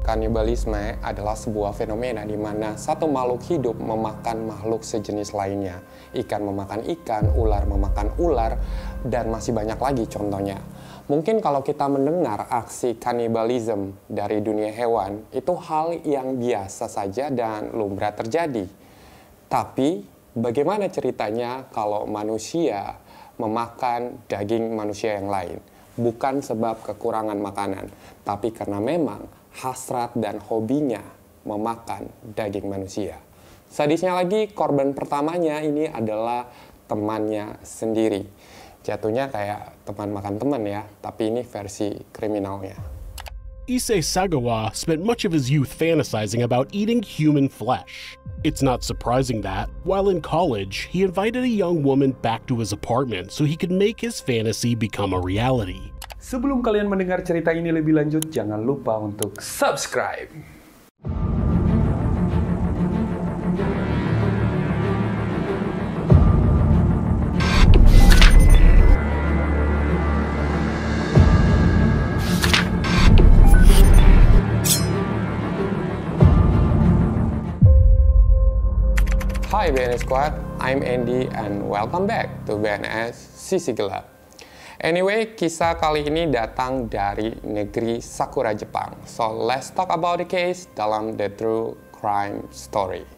Kanibalisme adalah sebuah fenomena di mana satu makhluk hidup memakan makhluk sejenis lainnya. Ikan memakan ikan, ular memakan ular, dan masih banyak lagi contohnya. Mungkin kalau kita mendengar aksi kanibalisme dari dunia hewan, itu hal yang biasa saja dan lumrah terjadi. Tapi, bagaimana ceritanya kalau manusia memakan daging manusia yang lain? Bukan sebab kekurangan makanan, tapi karena memang hasrat dan hobinya memakan daging manusia. Sadisnya lagi, korban pertamanya ini adalah temannya sendiri. Jatuhnya kayak teman makan teman ya, tapi ini versi kriminalnya. Issei Sagawa spent much of his youth fantasizing about eating human flesh. It's not surprising that, while in college, he invited a young woman back to his apartment so he could make his fantasy become a reality. Sebelum kalian mendengar cerita ini lebih lanjut, jangan lupa untuk subscribe. Hai BNS Squad, I'm Andy and welcome back to BNS Sisi Gelap. Anyway, kisah kali ini datang dari negeri Sakura, Jepang. So, let's talk about the case dalam The True Crime Story.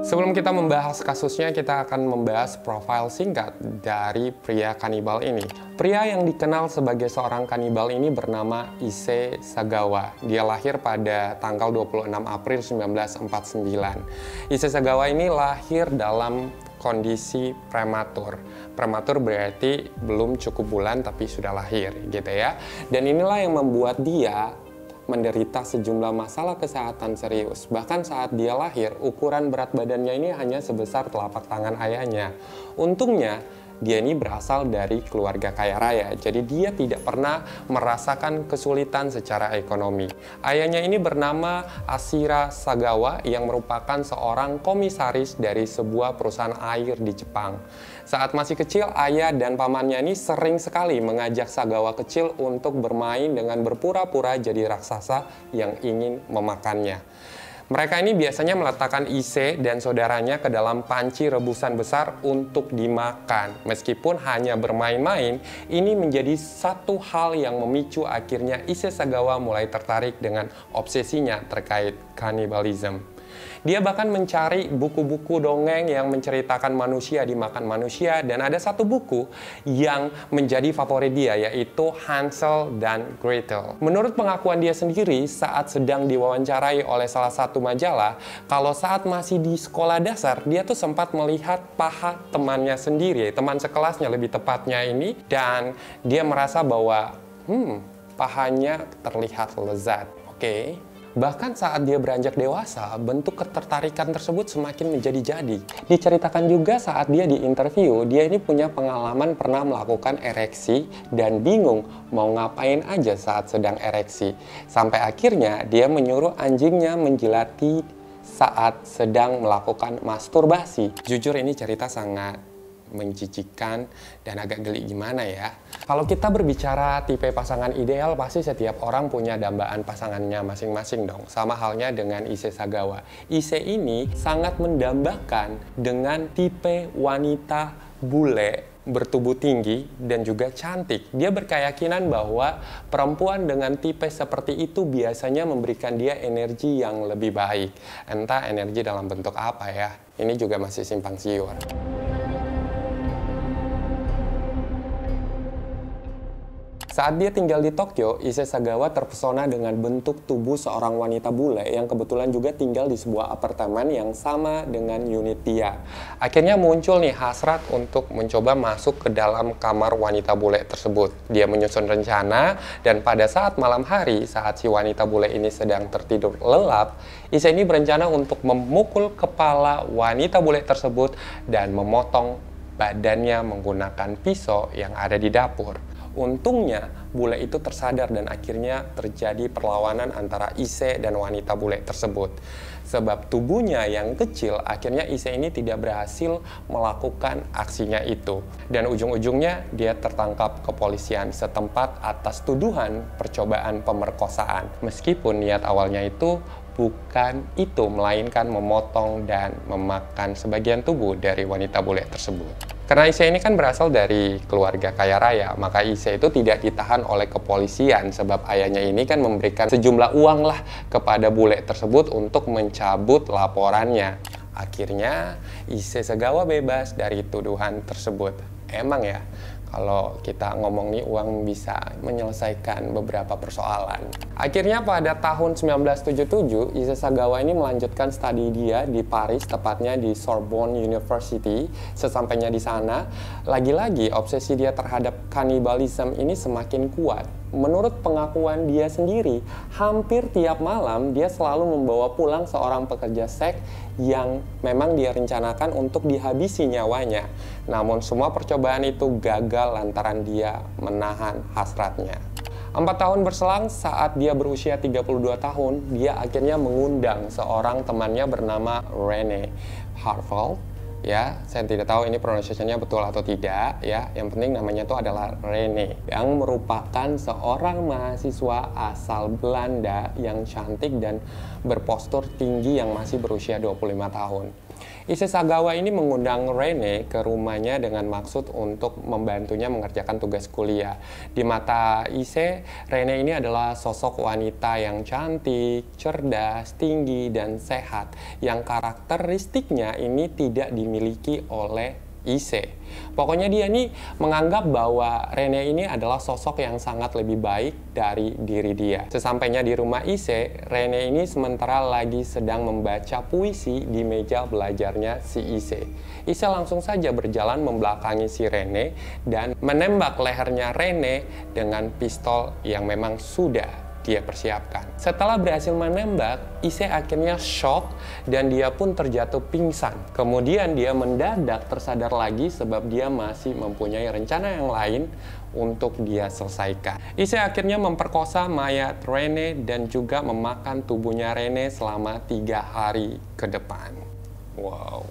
Sebelum kita membahas kasusnya, kita akan membahas profil singkat dari pria kanibal ini. Pria yang dikenal sebagai seorang kanibal ini bernama Issei Sagawa. Dia lahir pada tanggal 26 April 1949. Issei Sagawa ini lahir dalam kondisi prematur. Prematur berarti belum cukup bulan tapi sudah lahir gitu ya. Dan inilah yang membuat dia menderita sejumlah masalah kesehatan serius. Bahkan saat dia lahir, ukuran berat badannya ini hanya sebesar telapak tangan ayahnya. Untungnya, dia ini berasal dari keluarga kaya raya, jadi dia tidak pernah merasakan kesulitan secara ekonomi. Ayahnya ini bernama Ashira Sagawa yang merupakan seorang komisaris dari sebuah perusahaan air di Jepang. Saat masih kecil, ayah dan pamannya ini sering sekali mengajak Sagawa kecil untuk bermain dengan berpura-pura jadi raksasa yang ingin memakannya. Mereka ini biasanya meletakkan Issei dan saudaranya ke dalam panci rebusan besar untuk dimakan. Meskipun hanya bermain-main, ini menjadi satu hal yang memicu akhirnya Issei Sagawa mulai tertarik dengan obsesinya terkait kanibalisme. Dia bahkan mencari buku-buku dongeng yang menceritakan manusia dimakan manusia, dan ada satu buku yang menjadi favorit dia, yaitu Hansel dan Gretel. Menurut pengakuan dia sendiri saat sedang diwawancarai oleh salah satu majalah, kalau saat masih di sekolah dasar, dia tuh sempat melihat paha temannya sendiri, teman sekelasnya lebih tepatnya ini, dan dia merasa bahwa pahanya terlihat lezat. Oke. Bahkan saat dia beranjak dewasa, bentuk ketertarikan tersebut semakin menjadi-jadi. Diceritakan juga saat dia diinterview, dia ini punya pengalaman pernah melakukan ereksi dan bingung mau ngapain aja saat sedang ereksi. Sampai akhirnya dia menyuruh anjingnya menjilati saat sedang melakukan masturbasi. Jujur ini cerita sangat menjijikkan dan agak geli gimana ya. Kalau kita berbicara tipe pasangan ideal, pasti setiap orang punya dambaan pasangannya masing-masing dong. Sama halnya dengan Issei Sagawa. Issei ini sangat mendambakan dengan tipe wanita bule, bertubuh tinggi, dan juga cantik. Dia berkeyakinan bahwa perempuan dengan tipe seperti itu biasanya memberikan dia energi yang lebih baik. Entah energi dalam bentuk apa ya. Ini juga masih simpang siur. Saat dia tinggal di Tokyo, Issei Sagawa terpesona dengan bentuk tubuh seorang wanita bule yang kebetulan juga tinggal di sebuah apartemen yang sama dengan unit dia. Akhirnya muncul nih hasrat untuk mencoba masuk ke dalam kamar wanita bule tersebut. Dia menyusun rencana, dan pada saat malam hari, saat si wanita bule ini sedang tertidur lelap, Issei ini berencana untuk memukul kepala wanita bule tersebut dan memotong badannya menggunakan pisau yang ada di dapur. Untungnya, bule itu tersadar dan akhirnya terjadi perlawanan antara Issei dan wanita bule tersebut. Sebab tubuhnya yang kecil, akhirnya Issei ini tidak berhasil melakukan aksinya itu. Dan ujung-ujungnya dia tertangkap kepolisian setempat atas tuduhan percobaan pemerkosaan. Meskipun niat awalnya itu bukan itu, melainkan memotong dan memakan sebagian tubuh dari wanita bule tersebut. Karena Issei ini kan berasal dari keluarga kaya raya, maka Issei itu tidak ditahan oleh kepolisian sebab ayahnya ini kan memberikan sejumlah uang lah kepada bule tersebut untuk mencabut laporannya. Akhirnya Issei Sagawa bebas dari tuduhan tersebut. Emang ya, kalau kita ngomong nih, uang bisa menyelesaikan beberapa persoalan. Akhirnya pada tahun 1977, Issei Sagawa ini melanjutkan studi dia di Paris, tepatnya di Sorbonne University. Sesampainya di sana, lagi-lagi obsesi dia terhadap kanibalisme ini semakin kuat. Menurut pengakuan dia sendiri, hampir tiap malam dia selalu membawa pulang seorang pekerja seks yang memang dia rencanakan untuk dihabisi nyawanya. Namun semua percobaan itu gagal lantaran dia menahan hasratnya. 4 tahun berselang, saat dia berusia 32 tahun, dia akhirnya mengundang seorang temannya bernama Rene Harvell. Ya, saya tidak tahu ini pronunciation-nya betul atau tidak, ya. Yang penting namanya itu adalah Rene, yang merupakan seorang mahasiswa asal Belanda yang cantik dan berpostur tinggi yang masih berusia 25 tahun. Issei Sagawa ini mengundang Rene ke rumahnya dengan maksud untuk membantunya mengerjakan tugas kuliah. Di mata Issei, Rene ini adalah sosok wanita yang cantik, cerdas, tinggi, dan sehat, yang karakteristiknya ini tidak dimiliki oleh Issei. Pokoknya dia nih menganggap bahwa Rene ini adalah sosok yang sangat lebih baik dari diri dia. Sesampainya di rumah Issei, Rene ini sementara lagi sedang membaca puisi di meja belajarnya si Issei. Issei langsung saja berjalan membelakangi si Rene dan menembak lehernya Rene dengan pistol yang memang sudah dia persiapkan. Setelah berhasil menembak, Issei akhirnya shock dan dia pun terjatuh pingsan. Kemudian dia mendadak tersadar lagi sebab dia masih mempunyai rencana yang lain untuk dia selesaikan. Issei akhirnya memperkosa mayat Rene dan juga memakan tubuhnya Rene selama 3 hari ke depan. Wow.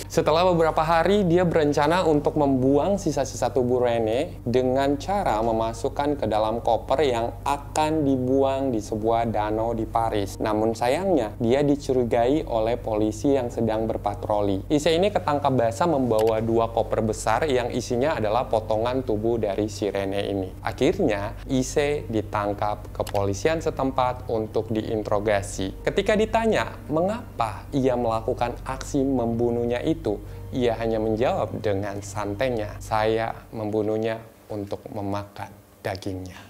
Setelah beberapa hari, dia berencana untuk membuang sisa-sisa tubuh Rene dengan cara memasukkan ke dalam koper yang akan dibuang di sebuah danau di Paris. Namun sayangnya, dia dicurigai oleh polisi yang sedang berpatroli. Issei ini ketangkap basah membawa 2 koper besar yang isinya adalah potongan tubuh dari si Rene ini. Akhirnya, Issei ditangkap kepolisian setempat untuk diinterogasi. Ketika ditanya mengapa ia melakukan aksi membunuhnya itu, ia hanya menjawab dengan santainya, "Saya membunuhnya untuk memakan dagingnya."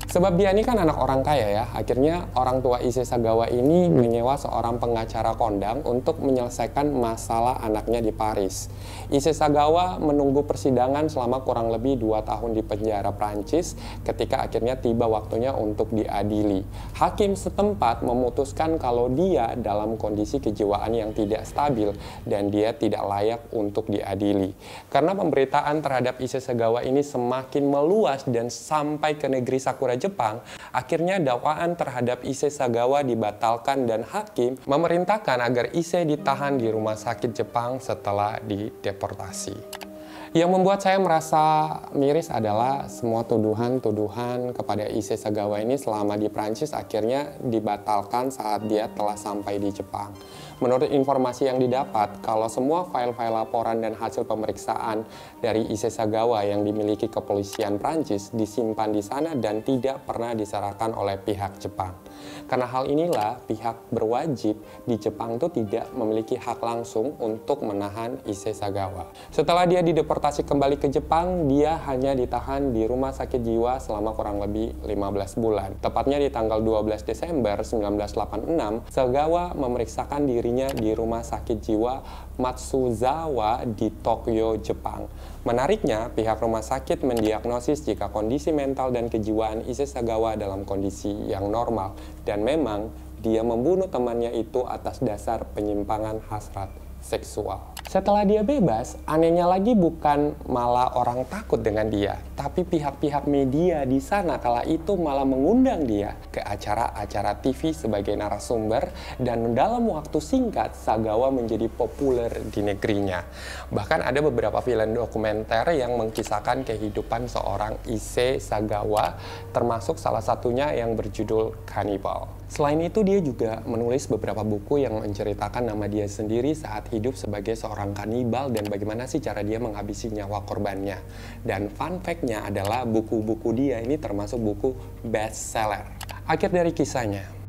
Sebab dia ini kan anak orang kaya ya, akhirnya orang tua Issei Sagawa ini menyewa seorang pengacara kondang untuk menyelesaikan masalah anaknya di Paris. Issei Sagawa menunggu persidangan selama kurang lebih 2 tahun di penjara Prancis ketika akhirnya tiba waktunya untuk diadili. Hakim setempat memutuskan kalau dia dalam kondisi kejiwaan yang tidak stabil dan dia tidak layak untuk diadili. Karena pemberitaan terhadap Issei Sagawa ini semakin meluas dan sampai ke negeri Sakura Jepang, akhirnya dakwaan terhadap Issei Sagawa dibatalkan dan hakim memerintahkan agar Issei ditahan di rumah sakit Jepang setelah dideportasi. Yang membuat saya merasa miris adalah semua tuduhan-tuduhan kepada Issei Sagawa ini selama di Prancis akhirnya dibatalkan saat dia telah sampai di Jepang. Menurut informasi yang didapat, kalau semua file-file laporan dan hasil pemeriksaan dari Issei Sagawa yang dimiliki kepolisian Prancis disimpan di sana dan tidak pernah diserahkan oleh pihak Jepang. Karena hal inilah pihak berwajib di Jepang itu tidak memiliki hak langsung untuk menahan Issei Sagawa. Setelah dia dideportasi kembali ke Jepang, dia hanya ditahan di rumah sakit jiwa selama kurang lebih 15 bulan. Tepatnya di tanggal 12 Desember 1986, Sagawa memeriksakan dirinya di rumah sakit jiwa Matsuzawa di Tokyo, Jepang. Menariknya, pihak rumah sakit mendiagnosis jika kondisi mental dan kejiwaan Issei Sagawa dalam kondisi yang normal dan memang dia membunuh temannya itu atas dasar penyimpangan hasrat seksual. Setelah dia bebas, anehnya lagi bukan malah orang takut dengan dia, tapi pihak-pihak media di sana kala itu malah mengundang dia ke acara-acara TV sebagai narasumber, dan dalam waktu singkat Sagawa menjadi populer di negerinya. Bahkan ada beberapa film dokumenter yang mengkisahkan kehidupan seorang Issei Sagawa, termasuk salah satunya yang berjudul Cannibal. Selain itu, dia juga menulis beberapa buku yang menceritakan nama dia sendiri saat hidup sebagai seorang kanibal dan bagaimana sih cara dia menghabisi nyawa korbannya. Dan fun fact-nya adalah buku-buku dia ini termasuk buku bestseller. Akhir dari kisahnya.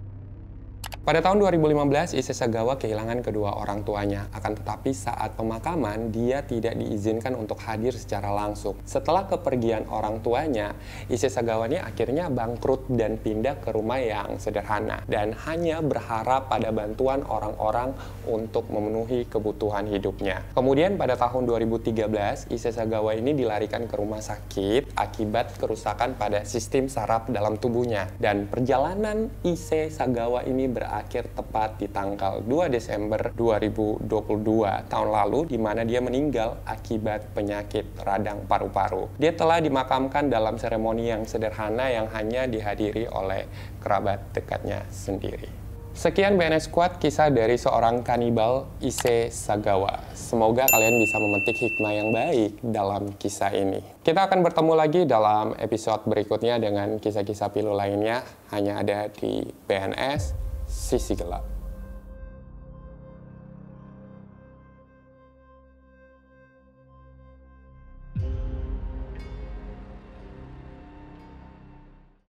Pada tahun 2015, Issei Sagawa kehilangan kedua orang tuanya. Akan tetapi saat pemakaman, dia tidak diizinkan untuk hadir secara langsung. Setelah kepergian orang tuanya, Issei Sagawa ini akhirnya bangkrut dan pindah ke rumah yang sederhana. Dan hanya berharap pada bantuan orang-orang untuk memenuhi kebutuhan hidupnya. Kemudian pada tahun 2013, Issei Sagawa ini dilarikan ke rumah sakit akibat kerusakan pada sistem saraf dalam tubuhnya. Dan perjalanan Issei Sagawa ini berakhir tepat di tanggal 2 Desember 2022 tahun lalu, di mana dia meninggal akibat penyakit radang paru-paru. Dia telah dimakamkan dalam seremoni yang sederhana yang hanya dihadiri oleh kerabat dekatnya sendiri. Sekian BNS Squad, kisah dari seorang kanibal Issei Sagawa. Semoga kalian bisa memetik hikmah yang baik dalam kisah ini. Kita akan bertemu lagi dalam episode berikutnya dengan kisah-kisah pilu lainnya, hanya ada di BNS Sisi Gelap.